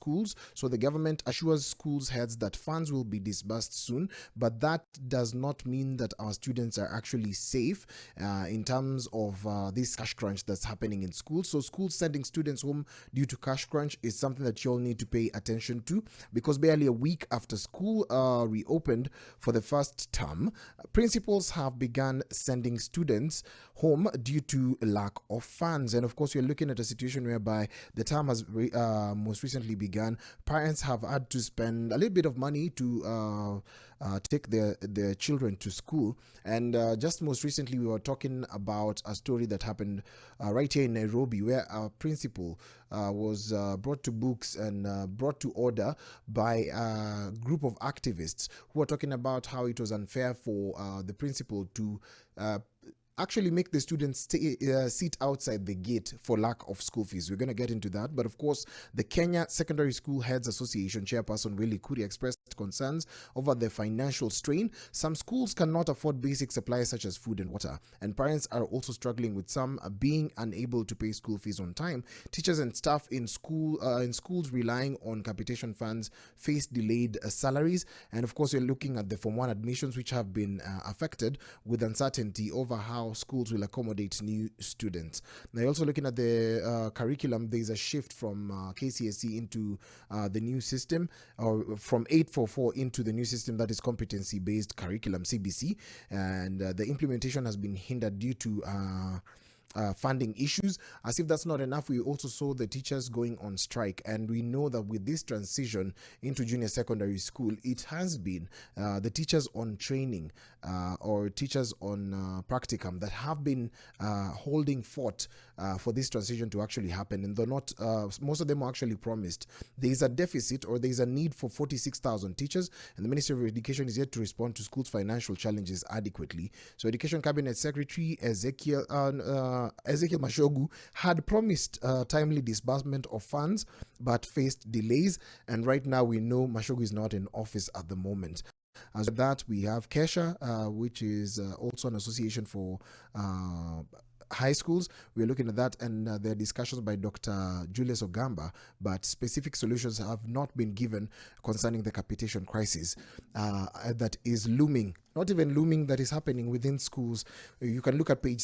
schools. So the government assures schools heads that funds will be disbursed soon, but that does not mean that our students are actually safe in terms of this cash crunch that's happening in schools. So schools sending students home due to cash crunch is something that you'll need to pay attention to, because barely a week after school reopened for the first term, principals have begun sending students home due to lack of funds. And of course, you're looking at a situation whereby the term has most recently begun. Parents have had to spend a little bit of money to take their children to school. And just most recently, we were talking about a story that happened right here in Nairobi, where a principal was brought to books and brought to order by a group of activists who are talking about how it was unfair for the principal to actually make the students sit outside the gate for lack of school fees. We're going to get into that. But of course, the Kenya Secondary School Heads Association chairperson Willie Kuri expressed concerns over the financial strain. Some schools cannot afford basic supplies such as food and water, and parents are also struggling with some being unable to pay school fees on time. Teachers and staff in schools relying on capitation funds face delayed salaries, and of course, we're looking at the Form 1 admissions, which have been affected with uncertainty over how schools will accommodate new students. Now, also looking at the curriculum, there's a shift from KCSE into the new system, or from 844 into the new system that is competency-based curriculum, CBC, and the implementation has been hindered due to funding issues. As if that's not enough, we also saw the teachers going on strike, and we know that with this transition into junior secondary school, it has been the teachers on training or teachers on practicum that have been holding fort for this transition to actually happen, and they're not most of them are actually promised. There is a deficit, or there is a need for 46,000 teachers, and the Ministry of Education is yet to respond to schools' financial challenges adequately. So Education Cabinet Secretary Ezekiel Mashogu had promised timely disbursement of funds but faced delays, and right now we know Mashogu is not in office at the moment. As with that, we have Kesha, which is also an association for high schools. We're looking at that, and there are discussions by Dr. Julius Ogamba, but specific solutions have not been given concerning the capitation crisis that is looming, not even looming, that is happening within schools. You can look at page